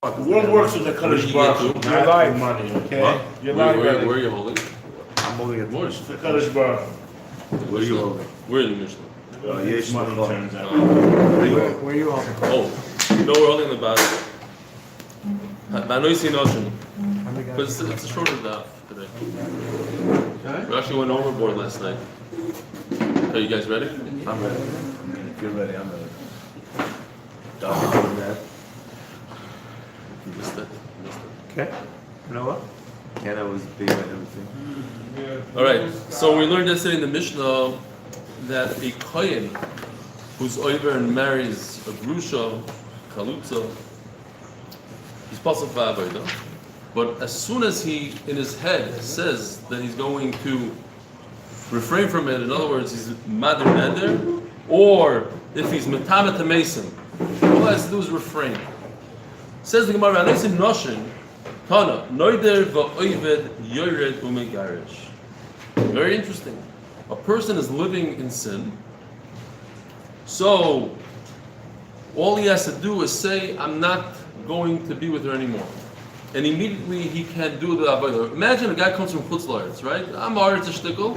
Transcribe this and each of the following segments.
The world works with the Kaddish Baruch Hu, You're not lying. money, okay? What? You're lying. Where are you holding? I'm holding it. More. It's the Kaddish Baruch Hu. Where are you holding? We're in the Mishnah. Yes, money turns out. Where are you holding? Oh, no, we're holding the basket. I know you see notion. Because it's a shorter daf today. We actually went overboard last night. Are you guys ready? I'm ready. If you're ready, I'm ready. Down that. Missed it. Okay. You know what? Yeah, that was big and everything. All right. So we learned yesterday in the Mishnah that a kohen who's over and marries a grusha, chalutza, he's possible for avodah. But as soon as he, in his head, says that he's going to refrain from it, in other words, he's madr neder, or if he's metamet a mason, all he has to do is refrain. Says the Gemara, "Anesim noshin, kana noider va'oived yored umegarish." Very interesting. A person is living in sin, so all he has to do is say, "I'm not going to be with her anymore," and immediately he can do the avodah. Imagine a guy comes from Chutz La'aretz, right? I'm Aretz Shtickle,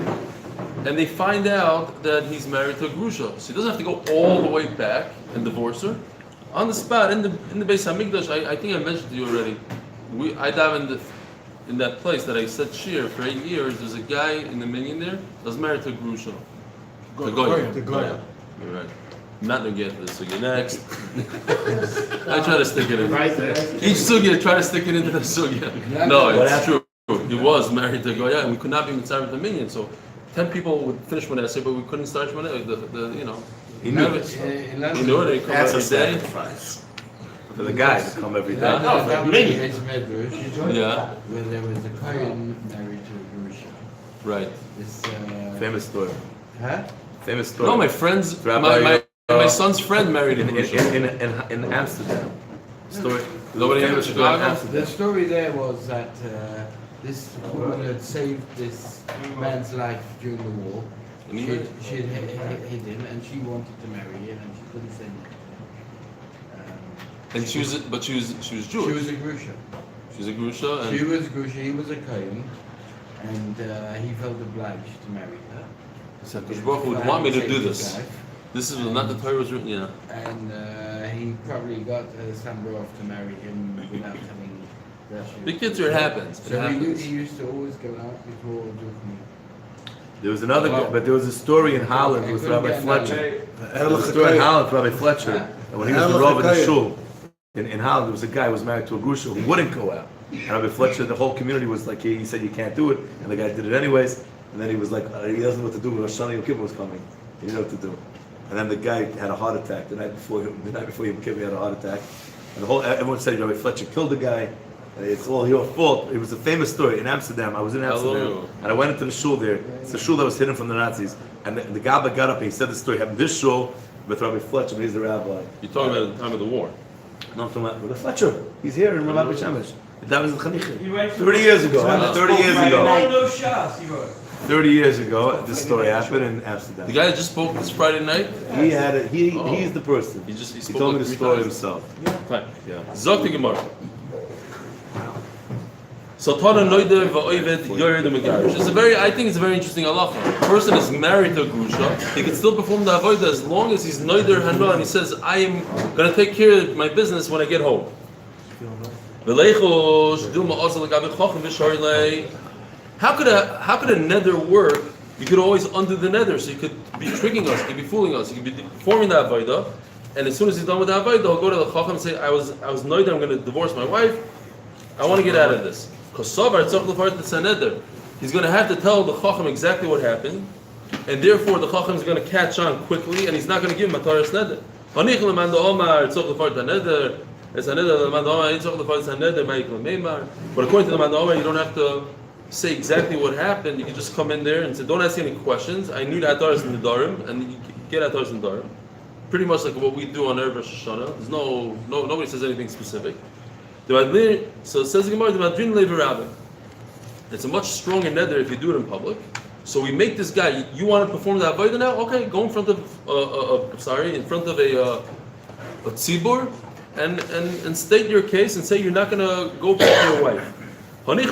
and they find out that he's married to a grusha, so he doesn't have to go all the way back and divorce her. On the spot, in the Beis Hamikdash, I think I mentioned to you already. I dive in that place that I said shir for 8 years. There's a guy in the minyan there that's married to a grusha. The Goya. You're right. I'm not gonna get this sugya next. I try to stick it in. Each sugya, try to stick it into the sugya. No, it's true. He was married to a Goya, and we could not be mitzvah the minyan. So 10 people would finish one essay, but we couldn't start one. He knew it. He knew it. He come every day. For the guys to come every day. No, It's Medrash. Yeah. Where there was a kohen married to a grusha. Right. This, Famous story. huh? Famous story. No, my friends, Rabbi, my son's friend married a in grusha. in Amsterdam. Story. Nobody in Famous story in Chicago? Amsterdam. The story there was that this woman had saved this man's life during the war. And he She had hid him, and she wanted to marry him, and she couldn't say no. And she was Jewish. She was a grusha. She was a grusha, and She was a grusha. He was a kohen, and he felt obliged to marry her. he said, "Because Baruch Hu would want me to do this. This is not the Torah was written, yeah." And he probably got some Baruch to marry him without having The kids, it happens. It So happens. he used to always go out before Dukhni. There was another, but there was a story in Holland with Rabbi Fletcher. There was a story in Holland with Rabbi Fletcher, and when he was the Rav in the shul in Holland, there was a guy who was married to a grusha who wouldn't go out. And Rabbi Fletcher, the whole community was like, he said you can't do it, and the guy did it anyways. And then he was like, he doesn't know what to do. Rosh Hashanah Yom Kippur was coming, he didn't know what to do. And then the guy had a heart attack the night before Yom Kippur. He had a heart attack, and everyone said Rabbi Fletcher killed the guy. It's all your fault. It was a famous story in Amsterdam. I was in Amsterdam, and I went into the shul there. It's a shul that was hidden from the Nazis. And the Gabba got up and he said the story. Happened this shul with Rabbi Fletcher. He's the rabbi. You're talking about the time of the war. No, I'm talking about Rabbi Fletcher. He's here in Ramat B'Shemesh. That was in Chanicha. 30 years ago. 30 years ago. 30 years ago, this story happened in Amsterdam. The guy that just spoke this Friday night. He had it. He's the person. He spoke told me like the 3 story times. himself. Fine. Yeah. Zok the Gemara. So Tana Noide va'oived yored umegarish. I think it's a very interesting halacha. A person is married to a grusha, he can still perform the avodah as long as he's noider hana and he says, "I am going to take care of my business when I get home." How could a nether work? You could always undo the nether, so you could be tricking us, you could be fooling us, you could be performing the avodah, and as soon as he's done with the avodah, he'll go to the chacham and say, "I was noider, I'm going to divorce my wife. I want to get out of this." He's going to have to tell the chacham exactly what happened, and therefore the chacham is going to catch on quickly, and he's not going to give him a taras neder. But according to the man Omar, you don't have to say exactly what happened. You can just come in there and say, "Don't ask any questions. I need ataras in the darim," and you get ataras in the darim. Pretty much like what we do on Erev Rosh Hashanah. There's nobody says anything specific. So it says the Gemara, the Madrin Levi Rabbi. It's a much stronger neder if you do it in public. So we make this guy. You want to perform the avodah now? Okay, go in front of in front of a tzibur, and state your case and say you're not going to go back to your wife. That's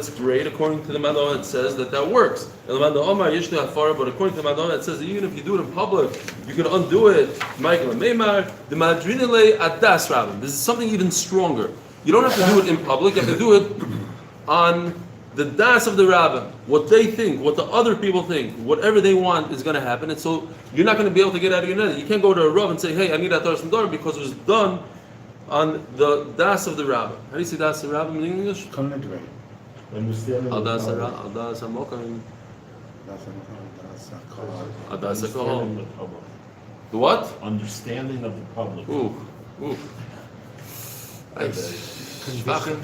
great. According to the Madonna, it says that works. But according to the Madonna, it says that even if you do it in public, you can undo it. This is something even stronger. You don't have to do it in public. You have to do it on the das of the rabbin. What they think, what the other people think, whatever they want is going to happen. And so you're not going to be able to get out of your net. You can't go to a rav and say, hey, I need Ataras Madara because it was done on the das of the rabbin. How do you say das of the rabbin in English? Understanding Al the das public. HaMokam. Al das Understanding HaKohol. the public. The what? Understanding of the public. Ooh. Condition.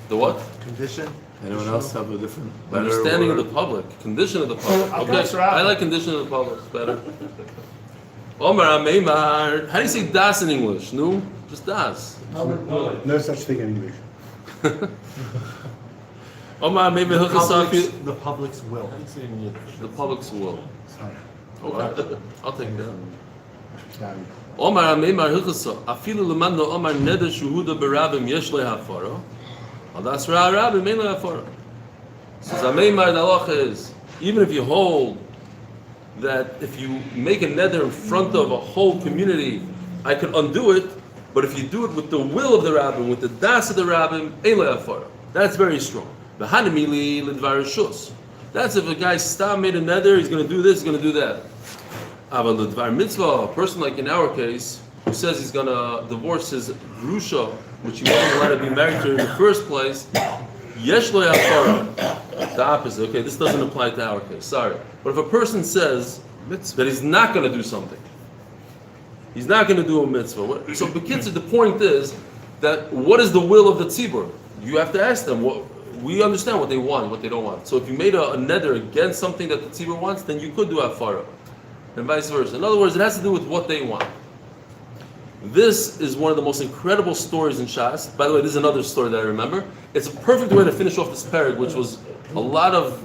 The what? Condition. Anyone else have a different better Understanding of word? the public. Condition of the public. That's Okay, right. I like condition of the public. It's better. Omar Ameimar. How do you say das in English? No? Just das. No such thing in English. Omar Ameimar Hilchasaki. The public's will. The public's will. Okay. I'll take that. Sorry. Omar Ameimar Hilchasa. Afilu lemanda Omar neder shuhuda berabim yesh lehafara. Das rabim mein lehafara. So Ameimar the halacha is, even if you hold that if you make a neder in front of a whole community, I could undo it, but if you do it with the will of the rabbin, with the das of the rabbin, ein le'afara. That's very strong. V'hanimili l'dvar shus. That's if a guy made a neder, he's going to do this, he's going to do that. But l'dvar mitzvah, a person like in our case, who says he's going to divorce his grusha, which he wasn't allowed to be married to in the first place, yesh le'afara. The opposite. Okay, this doesn't apply to our case. Sorry. But if a person says that he's not going to do something, he's not going to do a mitzvah. So, the point is that what is the will of the tzibur? You have to ask them. We understand what they want, what they don't want. So, if you made a neder against something that the tzibur wants, then you could do hafara, and vice versa. In other words, it has to do with what they want. This is one of the most incredible stories in Shas. By the way, this is another story that I remember. It's a perfect way to finish off this parak, which was a lot of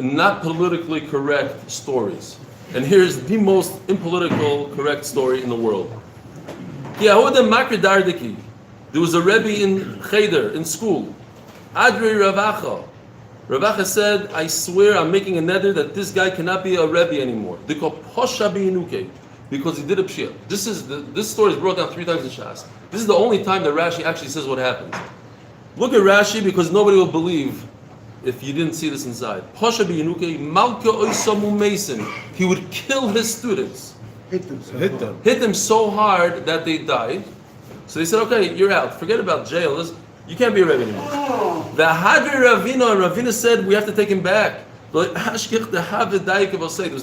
not politically correct stories. And here's the most impolitical correct story in the world. There was a Rebbe in Cheder, in school. Adri Ravacha. Ravacha said, I swear I'm making a neder that this guy cannot be a Rebbe anymore. Because he did a pshia. This story is brought down 3 times in Shas. This is the only time that Rashi actually says what happens. Look at Rashi because nobody will believe if you didn't see this inside. Pasha b'yinuke malka oisamu mason. He would kill his students. Hit them. Hit them so hard that they died. So they said, okay, you're out. Forget about jail. You can't be a Rebbe anymore. The Hadri Ravina said, we have to take him back. There's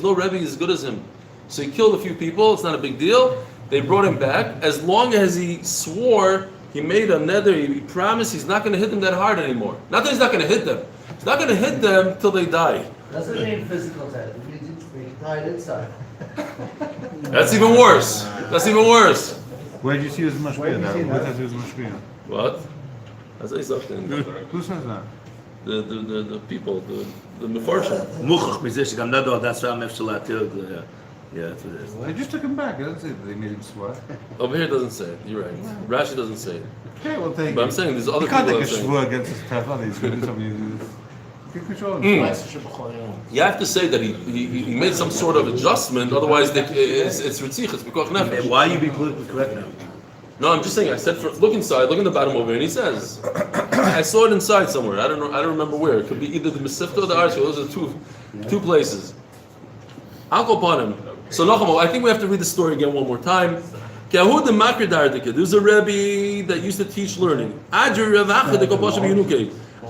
no Rebbe as good as him. So he killed a few people. It's not a big deal. They brought him back. As long as he swore, he made a neder, he promised he's not going to hit them that hard anymore. Not that he's not going to hit them. He's not going to hit them till they die. Doesn't mean physical death. It means it's being tied inside. That's even worse. That's even worse. Where did you see his mashpia? Where did you see his mashpia? What? I'll say something. Who says that? The people, the mefarshim. Muchach mizeh shegam neder das rabim efshel. Yeah, that's what it is. They just took him back. It doesn't say that they made him swear. Over here it doesn't say it. You're right. Rashi doesn't say it. Okay, well, thank But you. I'm saying there's other You can't people take that a are saying. shvur against his tefah. He's going to do something. You can control him. You have to say that he made some sort of adjustment, otherwise it's ritzich, it's b'koach nefesh. Why are you being politically correct now? No, I'm just saying. I said, look inside, look in the bottom over here, and he says, I saw it inside somewhere. I don't know. I don't remember where. It could be either the Mesifta or the Arshel. Those are two places. I'll go upon him. So Nachamo, I think we have to read the story again one more time. There's a Rebbe that used to teach learning. I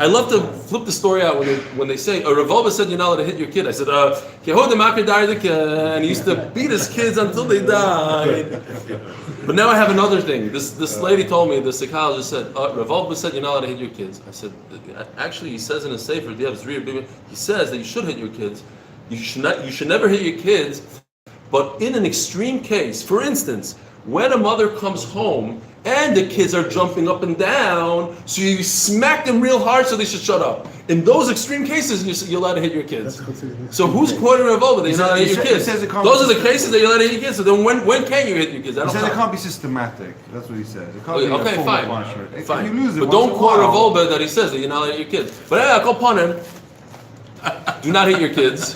love to flip the story out when they say, a Revolver said you're not allowed to hit your kid. I said, and he used to beat his kids until they died. But now I have another thing. This lady told me, the psychologist said, Revolver said you're not allowed to hit your kids. I said, actually he says in a sefer, he says that you should hit your kids. You should never hit your kids, but in an extreme case, for instance, when a mother comes home and the kids are jumping up and down, so you smack them real hard so they should shut up. In those extreme cases, you're allowed to hit your kids. So who's quoting Revolver that you're not allowed to hit your kids? Those are the cases that you're allowed to hit your kids. So then when can you hit your kids? He said it can't be systematic. That's what he said. It can't be a Okay, full fine. punishment. If Fine. you lose it But once don't in a quote while- Revolver that he says that you're not allowed to hit your kids. But I go upon him. Do not hit your kids.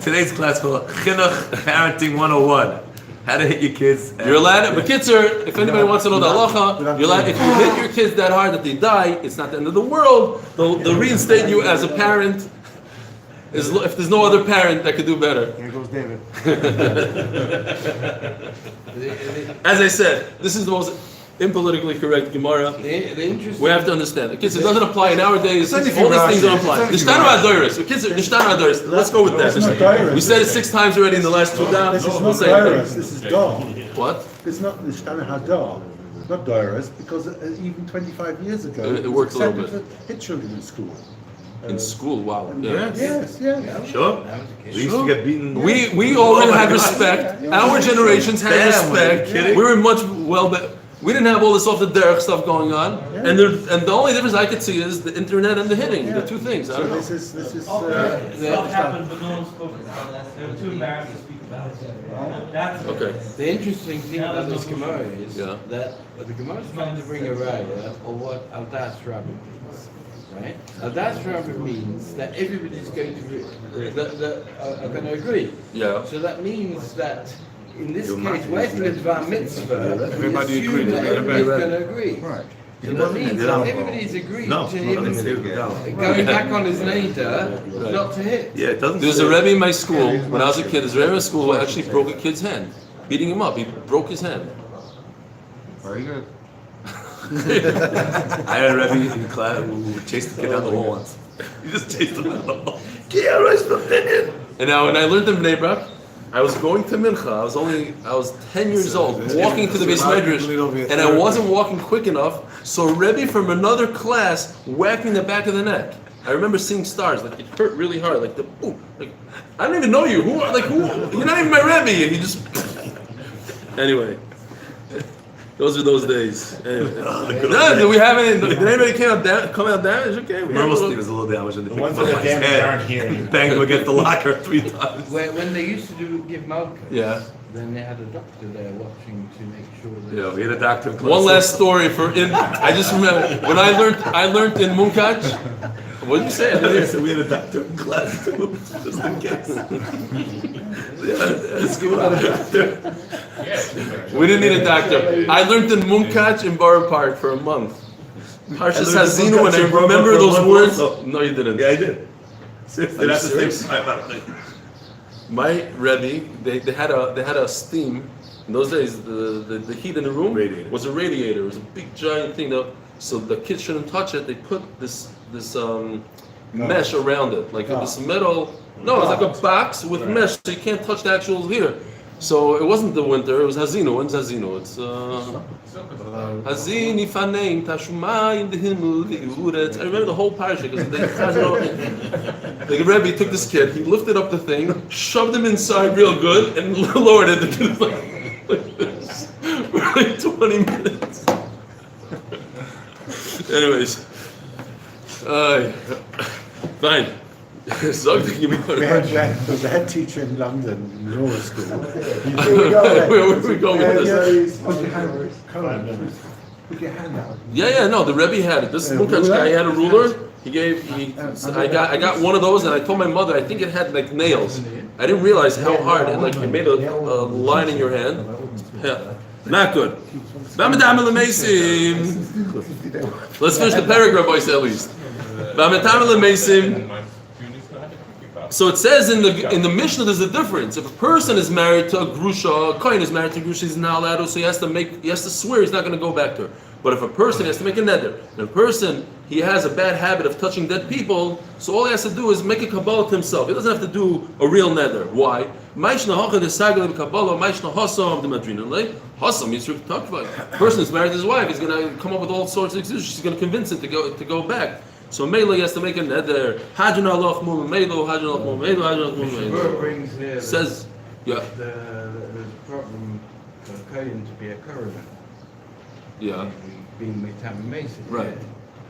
Today's class called Chinuch Parenting 101. How to hit your kids. You're allowed to, but Kitzer, if anybody wants to know the halacha, you're allowed, if you hit your kids that hard that they die, it's not the end of the world. They'll reinstate you as a parent. If there's no other parent that could do better. Here goes David. As I said, this is the most impolitically correct Gemara. The interesting. We have to understand. The kids, it doesn't apply nowadays. All It's these only if you things don't rush it. apply. It's only if you Nishtanu Adoris. The kids are Nishtanu Adoris. Let's go with It's not that. Doris. We said it 6 times already in the last 2 downs. This is We'll not say it again. Doris, this is Dar. What? It's not Nishtana Hadar. It's not Doris, because even 25 years ago, It works a little accepted to hit children in school. In school, wow. Yeah. Yes, yes. Sure. We used to get beaten. We already had respect. Our generations had Damn, respect. are you kidding? We were much we didn't have all this off the derech stuff going on. And the only difference I could see is the internet and the hitting. The 2 things. I So don't know. this is Stuff happened, but no one spoke about it. They were too embarrassed to speak about it. That's Okay. The interesting thing about this Gemara is Yeah. that the Gemara is trying to bring a raya of what Aldas Rabbi means, right? Aldas Rabbi means that everybody's going to are going to agree. Yeah. So that means that in this You're case, not- where it's Mitzvah Mitzvah, Everybody we assume agreed. that Everybody everybody's read going it. to agree. Right. So that means that everybody's agreed No, to no, it's him here. going back on his neder, not to hit. Yeah, it doesn't There's say- a Rebbe in my school, when I was a kid, there's a Rebbe in school who actually broke a kid's hand. Beating him up, he broke his hand. Very good. I had a Rebbe in class who chased the kid down the hall once. He just chased him down the hall. Get right from opinion. And now when I learned in Bnei Brak, I was going to Mincha, I was 10 years old, walking to the Beis Medrash, and I wasn't walking quick enough, so a Rebbe from another class whacked me in the back of the neck. I remember seeing stars, like it hurt really hard, like I don't even know you, who, you're not even my Rebbe, and he just, anyway. Those are those days. Anyway. No, do we have any? Did anybody come out damaged? Okay. We have a Mostly little- was a little damaged in the The ones that are damaged aren't here anymore. Banged him against the locker 3 times. When they used to give Malka, Yeah. then they had a doctor there watching to make sure that. Yeah, we had a doctor in class. One last story I just remember when I learned in Munkach. What did you say? I didn't hear. So we had a doctor in class too, just in case. We didn't need a doctor. I learned in Munkach in Borough Park for a month. Parshas Hazinu, and I remember those words. No, you didn't. Yeah, I did. Seriously, Are you that's the serious? same time. I don't think. My Rebbe, they had a steam. In those days, the heat in the room Radiator. was a radiator. It was a big giant thing. So the kids shouldn't touch it. They put this mesh around it, like this metal. No, it's like a box with mesh, so you can't touch the actual heater. So it wasn't the winter. It was Hazinu. When's Hazinu? It's Hazini faneim tashumayim dehimu. I remember the whole parasha because the Rebbe took this kid. He lifted up the thing, shoved him inside real good, and lowered it. The kid was like this for like 20 minutes. Anyways, fine. We had the head teacher in London, in law school. Where are we going with this? Put your hand out. Yeah, no, the Rebbe had it. This Munkach guy had a ruler. I got one of those, and I told my mother, I think it had like nails. I didn't realize how hard, and like it made a line in your hand. Yeah, not good. Let's finish the paragraph, boys, at least. So it says in the Mishnah there's a difference. If a person is married to a grusha, a kohen is married to a grusha, he's not allowed to, so he has to swear he's not going to go back to her. But if a person has to make a neder, and a person he has a bad habit of touching dead people, so all he has to do is make a kabbalah to himself. He doesn't have to do a real neder. Why? Hassam means to talk about. A person who's married to his wife, he's going to come up with all sorts of excuses. She's going to convince him to go back. So Mela has to make a neder. Hajjan Allah mum meilu, hajjan Allah mum meilu, hajjan Allah mum Mishnah meilu. brings here Says, yeah. there's a problem for a Kohen to be a coroner. Yeah. Being Mitam Mason. Right.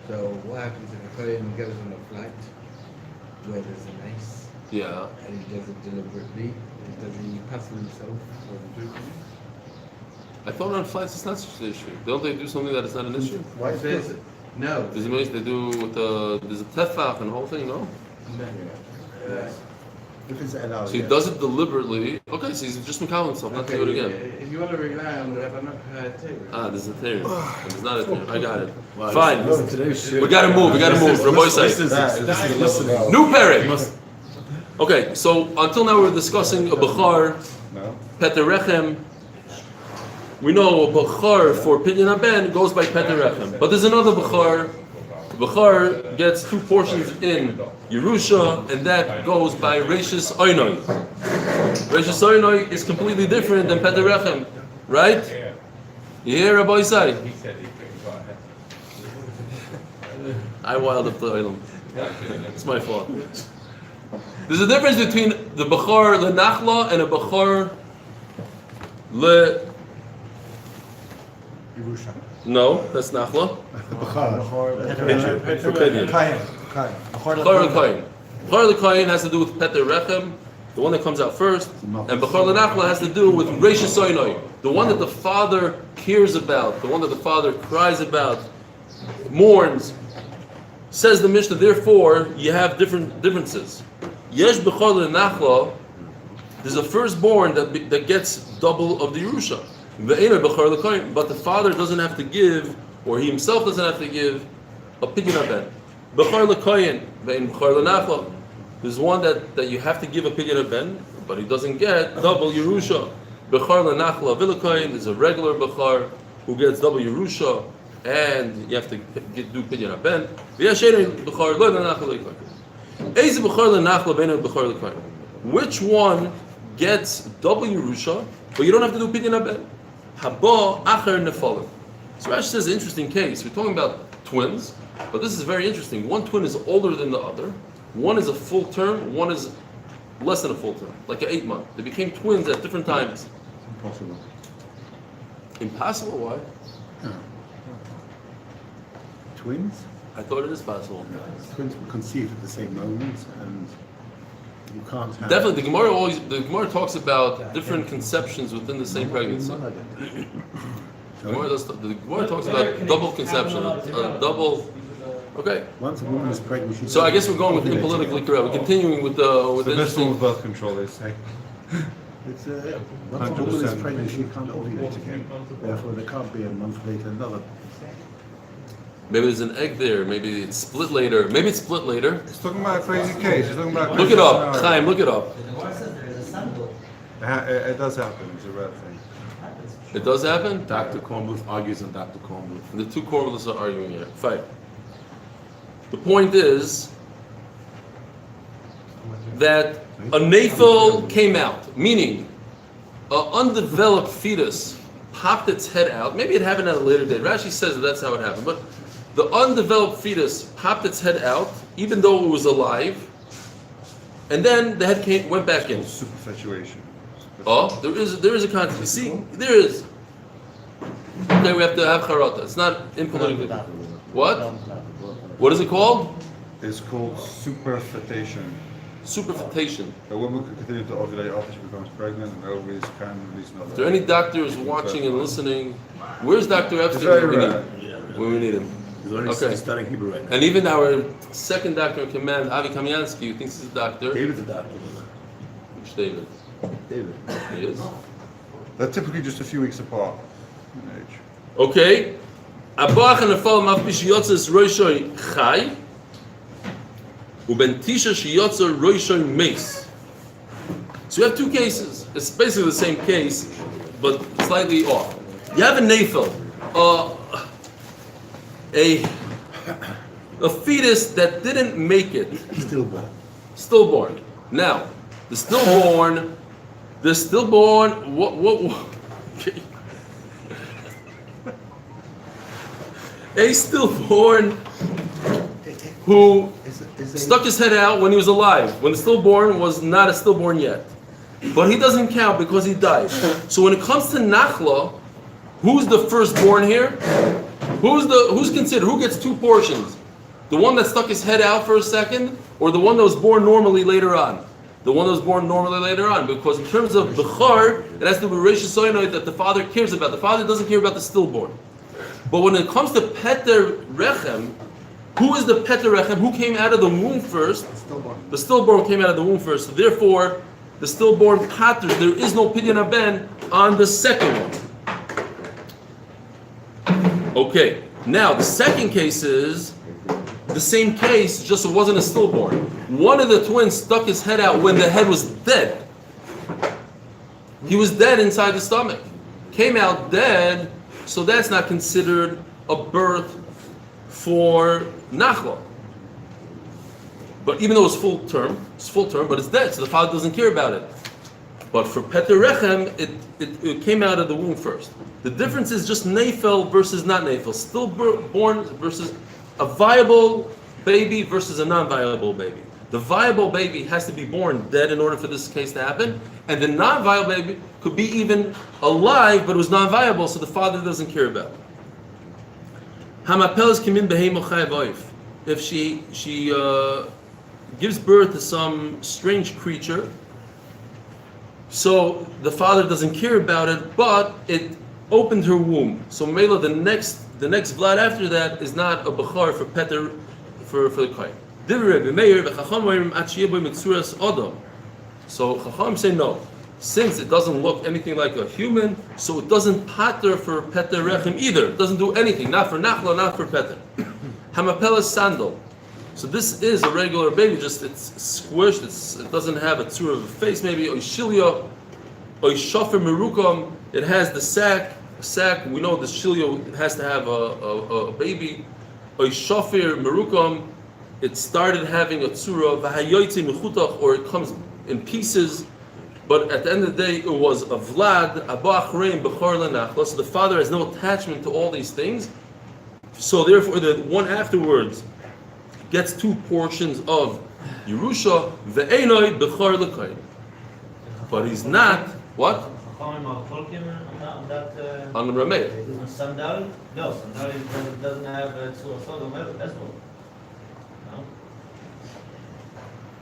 So what happens if a Kohen goes on a flight where there's an ace Yeah. and he does it deliberately? Does he pass himself for the truth? I thought on flights it's not such an issue. Don't they do something that is not an issue? Why is There's it? no. There's a mace they do with the there's a tefach and the whole thing, no? If it's allowed, So he yeah. does it deliberately. Okay, so he's just McCollum himself, not to do it again. If you want to rely on whatever, not too. Ah, there's a theory. There's not a theory. I got it. Wow, Fine. listen to today's shit. We gotta move. We gotta move. Rabbi say. This is listening. New parent. Okay, so until now we're discussing a Bechar, No? Peterechem. We know a Bechar for Pidyon Haben goes by Peterechem. But there's another Bechar. Bechar gets 2 portions in Yerusha, and that goes by Reishis Oinoi. Reishis Oinoi is completely different than Peterechem, right? You hear Rabbi say? I wild up the Oilam. It's my fault. There's a difference between the Bechar le-Nachla and a Bechar le... Yerusha. No, that's Nachla. Bechor. For Pidyon. Bechar le-Koyin. Bechar le-Koyin has to do with Peter Rechem, the one that comes out first, and Bechar le-Nachla has to do with Reishis Oinoi, the one that the father cares about, the one that the father cries about, mourns. Says the Mishnah, therefore, you have differences. Yesh Bechar le-Nachla, there's a firstborn that gets double of the Yerusha. Ve'ena Bechar le-Koyin, but the father doesn't have to give, or he himself doesn't have to give, a Pidyon Haben. Bechar le-Koyin, ve'en Bechar le-Nachla. There's one that you have to give a Pidyon Haben, but he doesn't get double Yerusha. Bechar le-Nachla v'le-Koyin is a regular Bechar who gets double Yerusha, and you have to do Pidyon Haben. Ve'yashein Bechar le-Nachla le-Koyin. Eiz Bechar le-Nachla ve'en Bechar le-Koyin. Which one gets double Yerusha, but you don't have to do Pidyon Haben? Haba acher nefalim. So Rashi says an interesting case. We're talking about twins, but this is very interesting. One twin is older than the other. One is a full term, one is less than a full term, like an 8-month. They became twins at different times. Impossible. Impossible? Why? Twins? I thought it is possible. Twins were conceived at the same moment, and you can't have... Definitely, the Gemara talks about different conceptions within the same pregnancy. The Gemara talks about double conception, double. Okay. Once a woman is pregnant, she... So I guess we're going with impolitically correct. We're continuing with the The best form interesting. of birth control, they say. It's, once a woman is 100%. pregnant, she can't ovulate again. Therefore, there can't be a month later another. Maybe there's an egg there. Maybe it's split later. Maybe it's split later. He's talking about a crazy case. He's talking about a Look crazy it up, scenario. Chaim. Look it up. It does happen. It's a rare thing. It does happen. Dr. Kornbluth argues on Dr. Kornbluth. The two correlates are arguing here. Fine. The point is that a naphil came out, meaning an undeveloped fetus popped its head out. Maybe it happened at a later date. Rashi says that's how it happened. But the undeveloped fetus popped its head out, even though it was alive, and then the head went back in. Superfatuation. Oh, there is a concept. See, there is. Okay, we have to have charata. It's not impolitically. What? What is it called? It's called superfetation. Superfetation. A woman can continue to ovulate after she becomes pregnant, and ovaries can release another. Is there any doctors watching and listening? Where's Dr. Epstein? very when we rare. when we need him? He's only Okay. studying Hebrew right now. And even our second doctor in command, Avi Kamyansky, who thinks he's a doctor. David's a doctor. Which David? David. He is. They're typically just a few weeks apart in age. Okay. Abach and Nafal Mafpish Yotzes Roishoy Chai. Uben Tisha Shiyotzer Roishoy Meis. So you have two cases. It's basically the same case, but slightly off. You have a naphil, a fetus that didn't make it, stillborn. Now, the stillborn, what? A stillborn who stuck his head out when he was alive, when the stillborn was not a stillborn yet. but he doesn't count because he died. So when it comes to Nachla, who's the firstborn here? Who's considered? Who gets two portions? The one that stuck his head out for a second, or the one that was born normally later on? The one that was born normally later on, because in terms of Bechor, it has to be Reish Soinoid that the father cares about. The father doesn't care about the stillborn. But when it comes to Peter Rechem, who is the Peter Rechem? Who came out of the womb first? The stillborn came out of the womb first. So therefore, the stillborn pater, there is no Pidyon Haben on the second one. Okay, now the second case is the same case, just it wasn't a stillborn. One of the twins stuck his head out when the head was dead. He was dead inside the stomach. Came out dead, so that's not considered a birth for Nachla. But even though it's full term, but it's dead, so the father doesn't care about it. But for Peter Rechem, it came out of the womb first. The difference is just Nafel versus not Nafel. Stillborn versus a viable baby versus a non-viable baby. The viable baby has to be born dead in order for this case to happen, and the non-viable baby could be even alive, but it was non-viable, so the father doesn't care about it. If she gives birth to some strange creature, so the father doesn't care about it, but it opened her womb. So Mela, the next vlad after that is not a bechor for Peter, for the kohen. So Chacham say no, since it doesn't look anything like a human, so it doesn't pater for Peter Rechem either. It doesn't do anything, not for Nachla, not for Peter. Hamapela sandal. So this is a regular baby, just it's squished. It doesn't have a tzur of a face, maybe oishilya, oishofer merukom. It has the sac. We know the shilya has to have a baby. Oishofer merukom. It started having a tzura v'hayoytze mechutach, or it comes in pieces. But at the end of the day, it was a vlad abach rein bechor lenachla. So the father has no attachment to all these things. So therefore, the one afterwards gets two portions of Yerusha, ve'enoi bechor l'koyin. But he's not, what? On the Rameh. Sandal? No, Sandal doesn't have Tzur Sodom as well.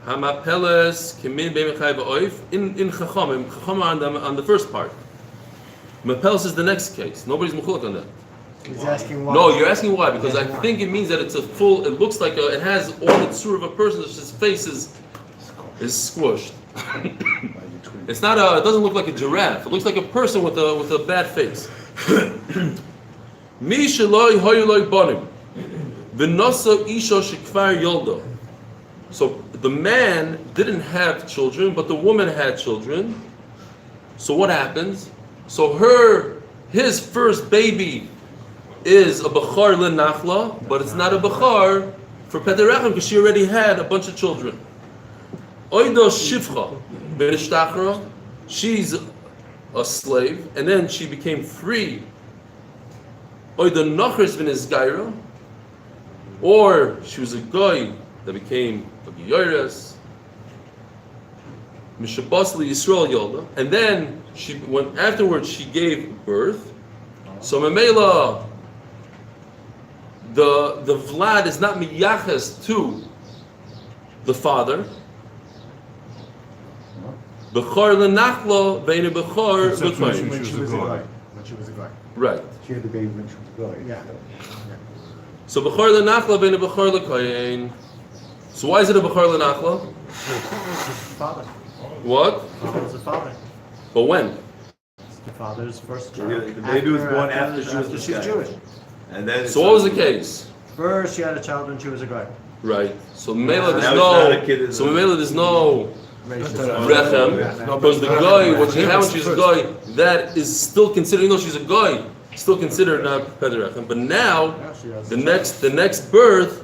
Hamapeles kimin be'mechai ba'oif in Chachamim. Chachamim on the first part. Mapeles is the next case. Nobody's mechulak on that. He's asking why. No, you're asking why, because I think it means that it's a full, it looks like it has all the tzur of a person, his face is squished. It's not it doesn't look like a giraffe, it looks like a person with a bad face. Mi sheloi hoyoloi bonim, v'noso isho shekvar yoldo. So the man didn't have children, but the woman had children. So what happens? So his first baby is a bechor lenachla, but it's not a bechor for Peter Rechem because she already had a bunch of children. Oido shivcha benishtachra, she's a slave, and then she became free. Oido nachris benisgaira, or she was a guy that became a giyores. Mishabas li Yisrael yolda, and then afterwards she gave birth. So Memela, the vlad is not miyaches to the father. Bechor lenachlo ve'inu bechor l'koyin. When she was a guy. When she was a guy. Right. She had the baby when she was a guy. Yeah. So bechor lenachlo ve'inu bechor l'koyin. So why is it a bechor lenachlo? Father. What? Father was a father. But when? The father's first child. The baby was born after she was Jewish. And then So what was the case? First, she had a child when she was a guy. Right. So Mela Now it's not a kid, there's no Racist. rechem, because the guy, what she had when she's a guy, that is still considered, even though she's a guy, still considered not Peter Rechem. But now, the next birth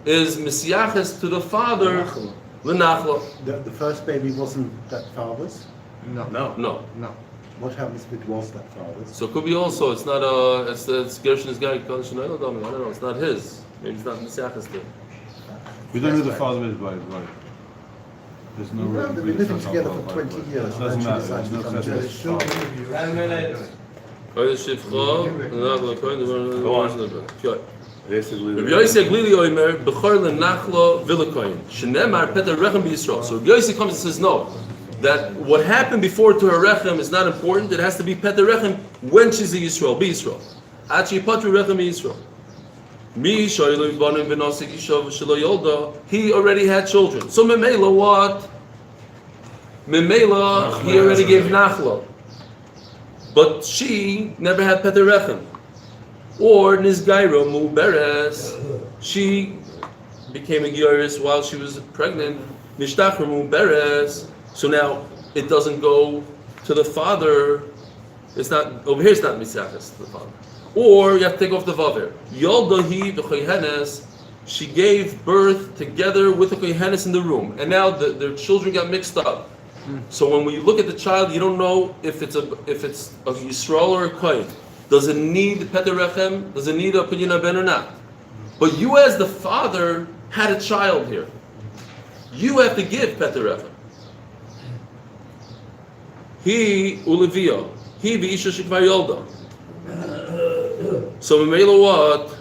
is Mesiaches to the father, L'nachla. The first baby wasn't that father's? No. No. What happens if it was that father's? So it could be also, it's not it's Gershon's guy, I don't know, it's not his. Maybe it's not Mesiaches to. We don't know the father is right. There's no Well, room. they've been living together for 20 years. Doesn't Eventually matter. decided to There's no become such Jewish. Go on. Basically, Rabbi Yossi Aglili Omer, Bechor lenachlo vilakoyin. Shenemar Peter Rechem b'Yisrael. So Rabbi Yossi comes and says, no, that what happened before to her Rechem is not important. It has to be Peter Rechem when she's a Yisrael, b'Yisrael. Achi Patru Rechem b'Yisrael. Mi shoylu banim v'nosik ishav shelo yolda. He already had children. So Memela what? Memela, he already gave nachlo. But she never had Peter Rechem. Or Nizgairo Muberes, she became a Gioris while she was pregnant. Nishtachra Muberes. So now it doesn't go to the father. It's not over here. It's not Misachas to the father. Or you have to take off the vaver. Yoldahi v'choyhenes. She gave birth together with the koyhenes in the room, and now their children got mixed up. So when you look at the child, you don't know if it's a Yisrael or a kohen. Does it need Peter Rechem? Does it need a Pidyon Ben or not? But you as the father had a child here. You have to give Peter Rechem. He ulivio. He v'isha shikvar yolda. So Memela what?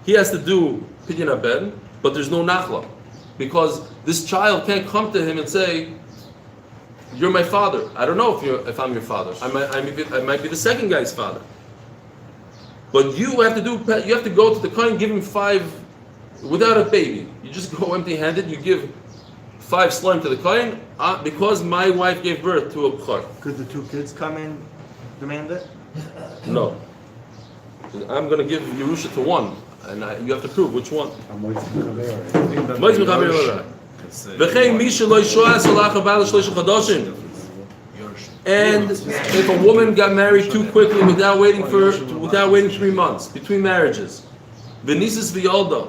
He has to do Pidyon Ben, but there's no nachla. Because this child can't come to him and say, you're my father. I don't know if I'm your father. I might be the second guy's father. But you have to go to the kohen, give him 5 without a baby. You just go empty-handed. You give 5 slime to the kohen because my wife gave birth to a b'chor. Could the 2 kids come in, demand it? No. I'm going to give Yerusha to one, and you have to prove which one. Moitz mechaber l'ra. V'chein mi shelo yishoa solach abal shlosh chadashim. And if a woman got married too quickly without waiting 3 months between marriages, v'nisis v'yolda,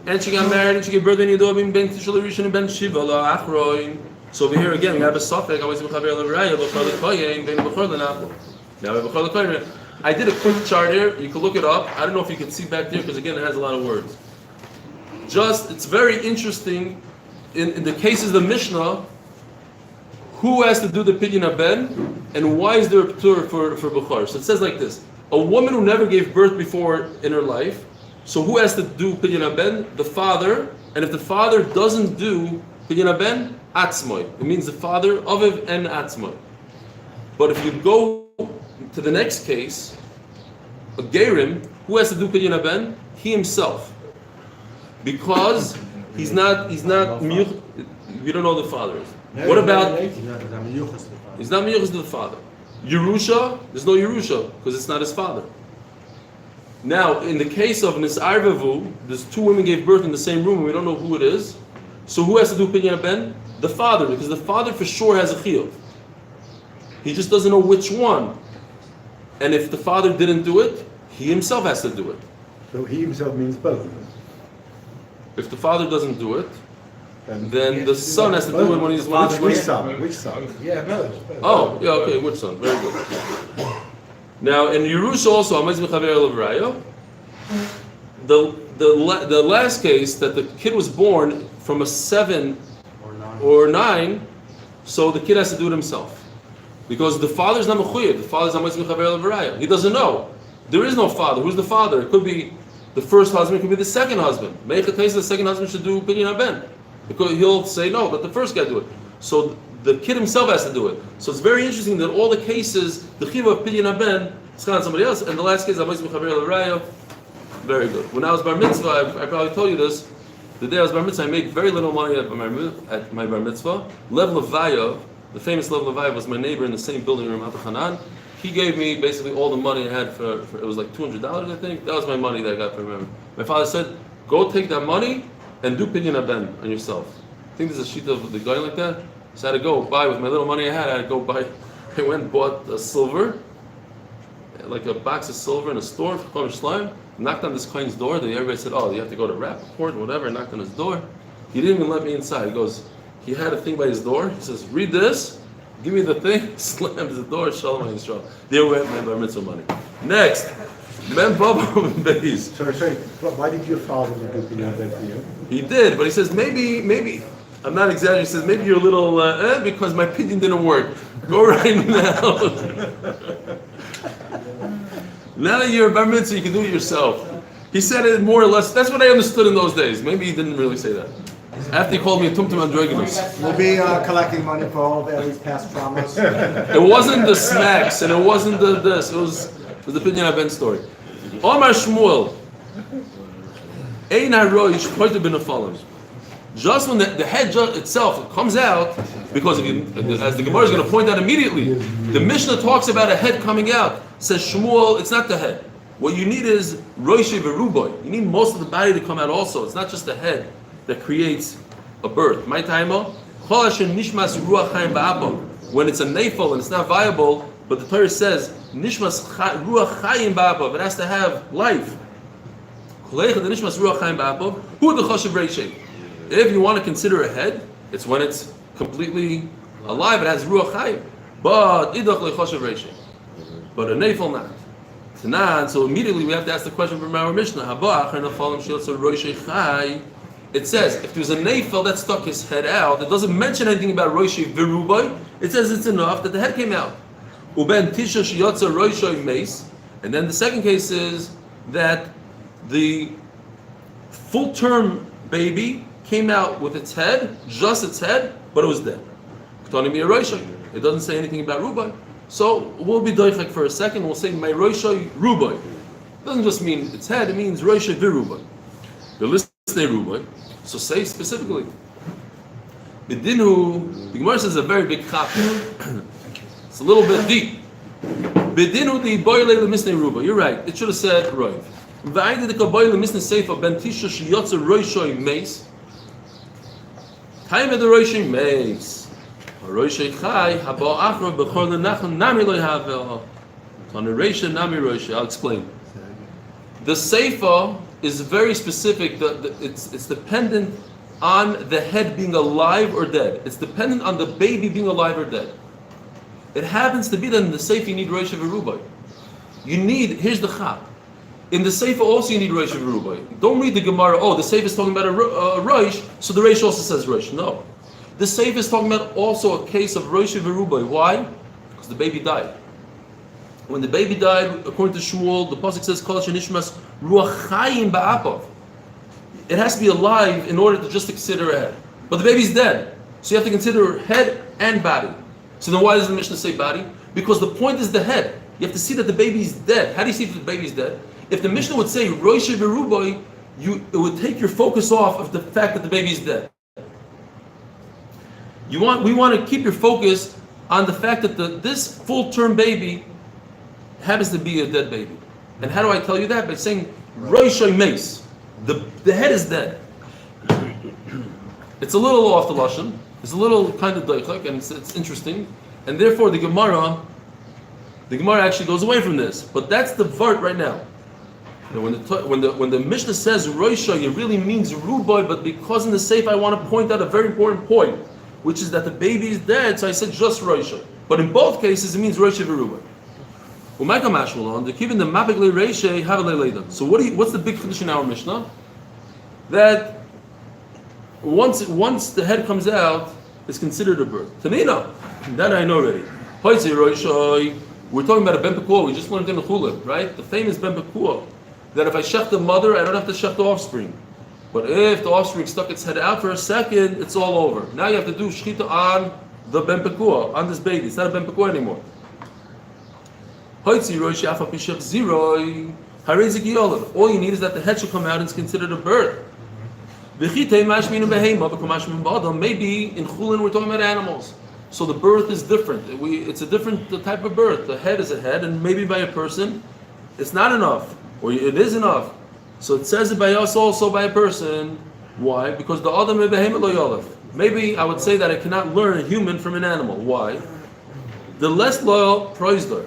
and she got married and she gave birth to Yidovim ben Tishul Rishon and ben Shiva la'achroin. So over here again we have a suffix. Moitz mechaber l'ra b'chol l'koyin ben b'chol l'nachlo. Now b'chol l'koyin. I did a quick chart here. You can look it up. I don't know if you can see back there because again it has a lot of words. It's very interesting. In the cases of the Mishnah, who has to do the Pidyon Ben, and why is there a P'tur for Bechoros? So it says like this: a woman who never gave birth before in her life. So who has to do Pidyon Ben? The father. And if the father doesn't do Pidyon Ben, Atzmoy. It means the father, Aviv and Atzmoy. But if you go to the next case, a Gerim, who has to do Pidyon Ben? He himself. Because he's not we don't know the father is. What about he's not miyuchas to the father? Yerusha, there's no Yerusha because it's not his father. Now, in the case of Nisarvavu, there's 2 women gave birth in the same room and we don't know who it is. So who has to do Pidyon Ben? The father, because the father for sure has a chiyuv. He just doesn't know which one. And if the father didn't do it, he himself has to do it. So he himself means both of them. If the father doesn't do it, then the son has to do it when he's Which son? Yeah, no. Oh, yeah, okay, which son? Very good. Now in Yerusha also, the last case that the kid was born from a 7 or 9, so the kid has to do it himself. Because the father's not mechuyev, the father's not mechuyev. He doesn't know. There is no father. Who's the father? It could be the first husband, it could be the second husband. Make a case the second husband should do Pidyon Ben. Because he'll say no, let the first guy do it. So the kid himself has to do it. So it's very interesting that all the cases, the chiva of Pidyon Ben, it's on somebody else, and the last case, very good. When I was bar mitzvah, I probably told you this, the day I was bar mitzvah, I made very little money at my bar mitzvah. Lev Levayev, the famous Lev Levayev was my neighbor in the same building room, Hanan. He gave me basically all the money I had for it was like $200, I think. That was my money that I got from him. My father said, go take that money and do Pidyon Ben on yourself. I think there's a sheet of the guy like that. So I had to go buy, with my little money I had to go buy. I went and bought a silver, like a box of silver in a store for Chodesh Slime. Knocked on this coin's door. Everybody said, oh, you have to go to Rappaport or whatever. Knocked on his door. He didn't even let me inside. He had a thing by his door. He says, read this. Give me the thing. Slams the door. Shalom Yisrael. There went my bar mitzvah money. Next. Men Baba Beis. Sorry. Why did your father do Pidyon Ben for you? He did, but he says maybe I'm not exaggerating. He says, maybe you're a little, because my opinion didn't work. Go right now. Now that you're a bar mitzvah, you can do it yourself. He said it more or less. That's what I understood in those days. Maybe he didn't really say that. After he called me a tumtum androgynous. We'll be collecting money for all of Eli's past traumas. It wasn't the smacks and it wasn't the this. It was the Pidyon Ben story. Omar Shmuel. Ein haroish pointed bin afalim. Just when the head itself comes out, because if you, as the Gemara is going to point out immediately, the Mishnah talks about a head coming out. Says Shmuel, it's not the head. What you need is roishi v'ruboy. You need most of the body to come out also. It's not just the head that creates a birth. My taimo, when it's a nafel and it's not viable, but the Torah says nishmas ruach chayim ba'apav. It has to have life. If you want to consider a head, it's when it's completely alive. It has ruach chayim. But idach lechoshev reishim. But a nafel not. So immediately we have to ask the question from our Mishnah. It says, if there's a nafel that stuck his head out, it doesn't mention anything about roishi virubai. It says it's enough that the head came out. Uben tisha shiyotza roishoi meis. And then the second case is that the full-term baby came out with its head, just its head, but it was dead. It doesn't say anything about rubai. So we'll be doifek for a second. We'll say my roishoi rubai. It doesn't just mean its head; it means roishoi virubai. The list say rubai. So say specifically. Bidinu. The Gemara says a very big chapter. It's a little bit deep. Bidinu the boile lemisnei rubai. You're right. It should have said roiv. V'ayde the boile lemisnei seifa ben tisha shiyotza roishoi meis. Time of the roishoi meis. I'll explain. The seifa is very specific. It's dependent on the head being alive or dead. It's dependent on the baby being alive or dead. It happens to be that in the seifa you need roish v'rubai. Here's the chap. In the seifa also you need roish v'rubai. Don't read the Gemara. Oh, the seifa is talking about a roish, so the roish also says roish. No. The Seif is talking about also a case of Roishi Verubai. Why? Because the baby died. When the baby died, according to Shmuel, the pasuk says Kol Shenishmas Ruach Chayim Ba'apav. It has to be alive in order to just consider a head. But the baby's dead, so you have to consider head and body. So then why does the Mishnah say body? Because the point is the head. You have to see that the baby's dead. How do you see that the baby's dead? If the Mishnah would say Roishi Verubai, it would take your focus off of the fact that the baby's dead. We want to keep your focus on the fact that this full-term baby happens to be a dead baby. And how do I tell you that? By saying Roishoy Meis. The head is dead. It's a little off the lashon. It's a little kind of doichak, and it's interesting. And therefore the Gemara actually goes away from this. But that's the vart right now. When the Mishnah says Roishoy, it really means Ruboy, but because in the Seif I want to point out a very important point, which is that the baby is dead, so I said just Roisha. But in both cases, it means Roisha v'ruba. So what's the big chiddush in our Mishnah? That once the head comes out, it's considered a birth. Tanina, that I know already. We're talking about a ben pekuah. We just learned in the Chulin, right? The famous ben pekuah, that if I shech the mother, I don't have to shech the offspring. But if the offspring stuck its head out for a second, it's all over. Now you have to do shchita on the ben pekuah, on this baby. It's not a ben pekuah anymore. All you need is that the head should come out and it's considered a birth. Maybe in Chulin we're talking about animals. So the birth is different. It's a different type of birth. The head is a head, and maybe by a person, it's not enough, or it is enough. So it says it by us also by a person. Why? Because the Adam behemoth lo yolav. Maybe I would say that I cannot learn a human from an animal. Why? The less loyal proizdor.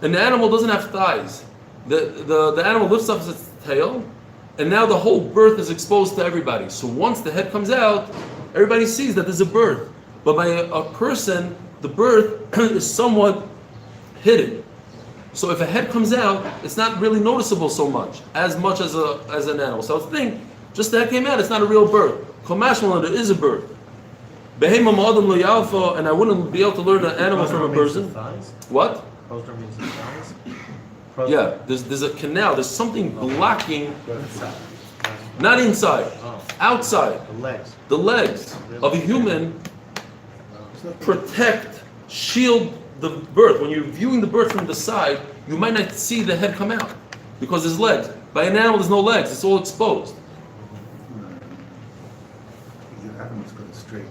An animal doesn't have thighs. The animal lifts up its tail, and now the whole birth is exposed to everybody. So once the head comes out, everybody sees that there's a birth. But by a person, the birth is somewhat hidden. So if a head comes out, it's not really noticeable so much as an animal. So I think just the head came out, it's not a real birth. Kamashmalan, there is a bird. Behema ma'adam lo yalfa, and I wouldn't be able to learn an animal from a person. What? Prosdor means the thighs? Yeah, there's a canal, there's something blocking, not inside, outside. The legs. The legs of a human protect, shield the birth. When you're viewing the birth from the side, you might not see the head come out because there's legs. By an animal, there's no legs, it's all exposed. The animals got it straight.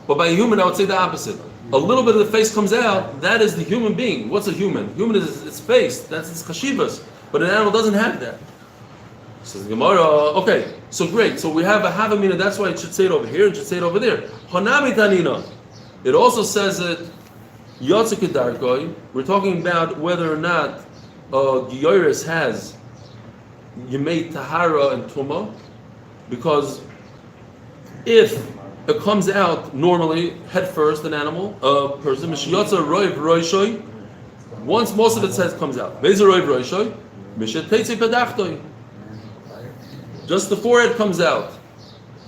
But by a human, I would say the opposite. A little bit of the face comes out, that is the human being. What's a human? Human is its face, that's its chashivas. But an animal doesn't have that. Says Gemara, okay, so great. So we have a havamina, that's why it should say it over here, it should say it over there. Honami tanina. It also says that Yotzik Darkoi, we're talking about whether or not Giyoris has Yemei Tahara and Tuma, because if it comes out normally, head first, an animal, a person, Mishiyotza Roiv Roishoy, once most of its head comes out, Beza Roiv Roishoy, Mishet Teitze Pedachtoi. Just the forehead comes out.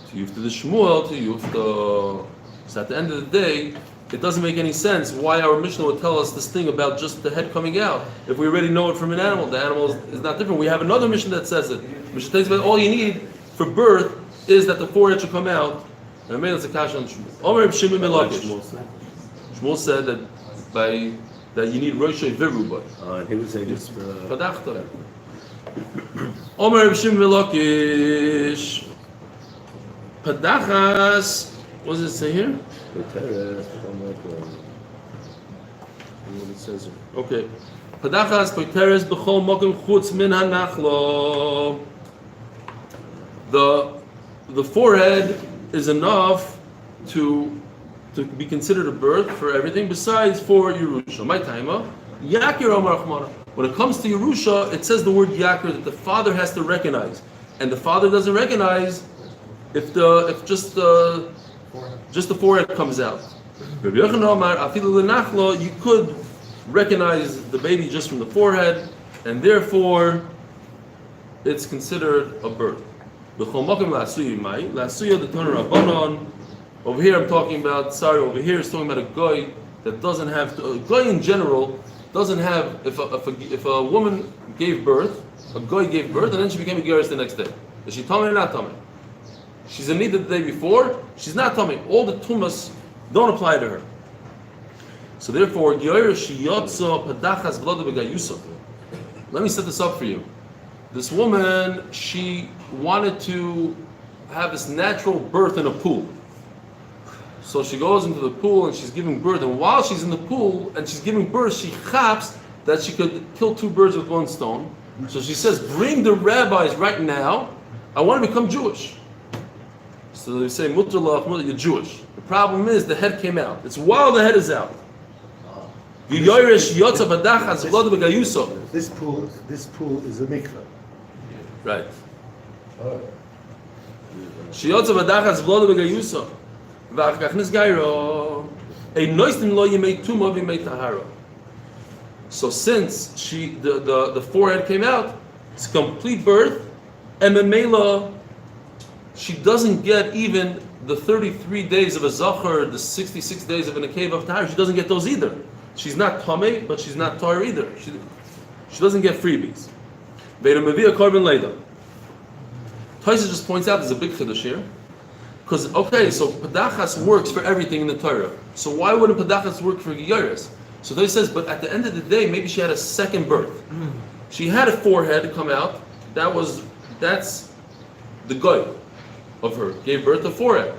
To Yufta the Shmuel, to Yufta. So at the end of the day, it doesn't make any sense why our Mishnah would tell us this thing about just the head coming out. If we already know it from an animal, the animal is not different. We have another Mishnah that says it. Mishnah takes about all you need for birth is that the forehead should come out. And I made us a kasha on Shmuel. Omer Shimon Melakish. Shmuel said that that you need Roshei Viruba. And he would say just Padachta. Omer Shimon Melakish. Padachas. What does it say here? what it says here. Okay. Padachas Poiteres B'chol Mokim Chutz Min HaNachlo. The forehead is enough to be considered a birth for everything besides for Yerusha. My timer. Yakir Omar Achmana. When it comes to Yerusha, it says the word Yakir that the father has to recognize, and the father doesn't recognize if just the forehead comes out. Rabbi Yochanan Omar Afilu L'Nachlo, you could recognize the baby just from the forehead, and therefore it's considered a birth. Over here I'm talking about, over here it's talking about a goy that doesn't have, a goy in general doesn't have, if a woman gave birth, a goy gave birth and then she became a geras the next day. Is she tummy or not tummy? She's a nida the day before, she's not tummy. All the tumas don't apply to her. So therefore, let me set this up for you. This woman, she wanted to have this natural birth in a pool. So she goes into the pool and she's giving birth, and while she's in the pool and she's giving birth, she chaps that she could kill two birds with one stone. So she says, bring the rabbis right now, I want to become Jewish. So they say, Mutter lach, you're Jewish. The problem is the head came out. It's while the head is out. This pool is a mikveh. Right. So since the forehead came out, it's complete birth, and Memela, she doesn't get even the 33 days of a zachar, the 66 days of an cave of tahar. She doesn't get those either. She's not tamei, but she's not tar either. She doesn't get freebies. Taisa just points out there's a big chiddush here. Because, okay, so Padachas works for everything in the Torah. So why wouldn't Padachas work for Giyaris? So he says, but at the end of the day, maybe she had a second birth. She had a forehead come out. That's the goy of her. Gave birth to forehead.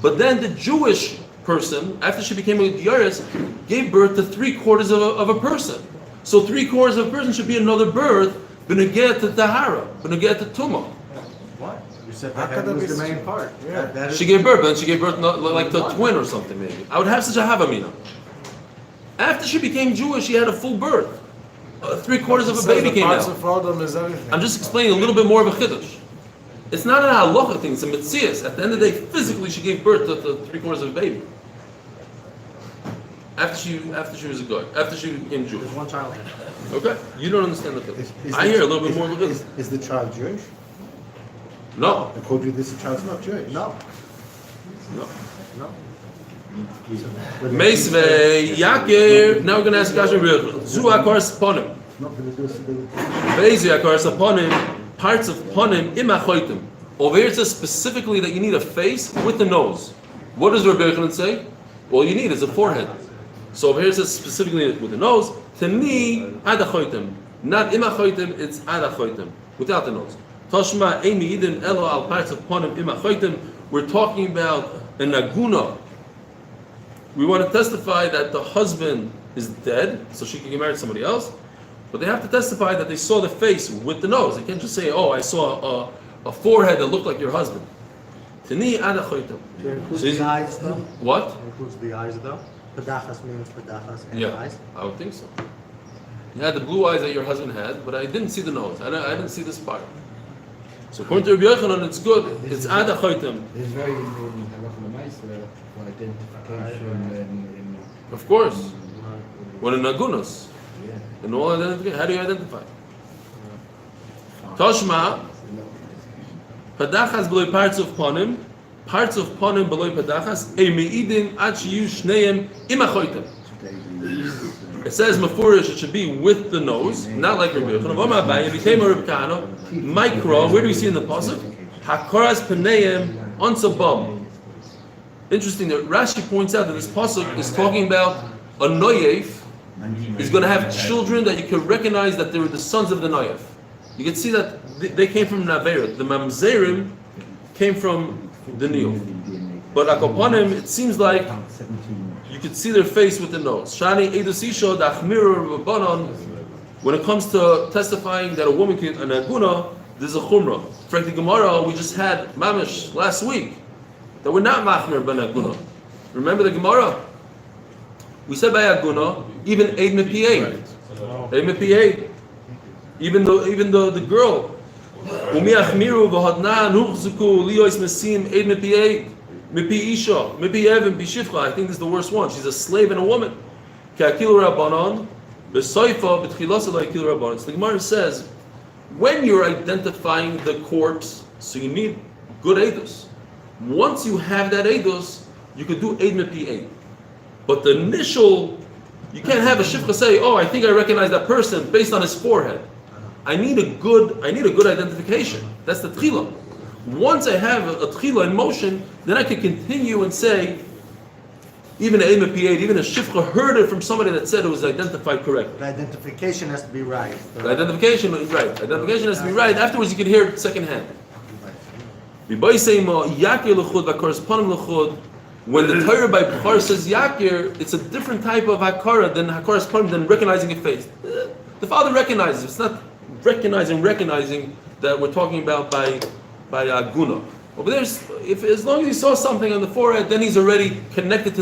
But then the Jewish person, after she became a Giyaris, gave birth to 3/4 of a person. So 3/4 of a person should be another birth, B'negeh to Tahara, B'negeh to Tumah. What? You said the head was the main part. Yeah. She gave birth, but then she gave birth like to a twin or something maybe. I would have such a havamina. After she became Jewish, she had a full birth. 3/4 of a baby came out. I'm just explaining a little bit more of a chiddush. It's not an halacha thing, it's a mitzias. At the end of the day, physically she gave birth to 3/4 of a baby. After she was a guy, after she became Jewish. There's one child. Okay, you don't understand the thing. Is I the- hear a little bit more. Is the child Jewish? No, According to this, the child's not Jewish. No. no. No. Meisve Yakir. Now we're going to ask Kasha Rechel. Zu Akars Ponim. Not going to do it. Bezu Akars Ponim. Parts of Ponim imachoitim. Over here it says specifically that you need a face with the nose. What does Rabbi Yochanan say? All you need is a forehead. So over here it says specifically with the nose. Tani adachoitim. Not imachoitim, it's adachoitim. Without the nose. Toshma Eimi Yidin Elo al parts of Ponim imachoitim. We're talking about a naguna. We want to testify that the husband is dead, so she can get married to somebody else. But they have to testify that they saw the face with the nose. They can't just say, "Oh, I saw a forehead that looked like your husband." Tani adachoitim. Includes the eyes though? What? Includes the eyes though? Padachas means padachas and Yeah, eyes. I would think so. You had the blue eyes that your husband had, but I didn't see the nose. I didn't see this part. So according to Rabbi Yochanan, it's good. It's adachoitim. It's very important for identification and Of course. When in nagunos. In all identification, how do you identify? Toshma, padachas below parts of ponim below padachas, a meidin ad shiyu shneim imachoitim. It says mafurish, it should be with the nose, not like Rabbi Yochanan. Micro, where do we see in the pasuk? Hakoras paneim ansabam. Interesting that Rashi points out that this pasuk is talking about a noyef is going to have children that you can recognize that they were the sons of the noyef. You can see that they came from Naveira. The mamzerim came from the niyuf. But akoponim, it seems like you could see their face with the nose. Shani edusisho dachmiru rabbanon. When it comes to testifying that a woman can an aguna, there's a chumrah. Frankly, Gemara, we just had mamish last week that we're not machmir ben aguna. Remember the Gemara? We said by aguna, even eid mepi eid. Even though the girl, umi achmiru v'hadna nuchzuku liyos mesim eid mepi eid. Mipi isha, mipi evin, bishifcha. I think this is the worst one. She's a slave and a woman. Ka'kilu rabbanon, b'soifa b'tchilasa la'kilu rabbanon. So the Gemara says, when you're identifying the corpse, so you need good edus. Once you have that edus, you could do eid mipi eid. But the initial, you can't have a shifcha say, "Oh, I think I recognize that person based on his forehead." I need a good identification. That's the tchila. Once I have a tchila in motion, then I can continue and say, even a MPA, even a shifcha heard it from somebody that said it was identified correctly. The identification has to be right. The identification is right. Identification has to be right. Afterwards, you can hear it secondhand. When the Torah by Bechoros says Yakir, it's a different type of hakara than hakaras panim, than recognizing a face. The father recognizes. It's not recognizing that we're talking about by guna. But there's, as long as he saw something on the forehead, then he's already connected to the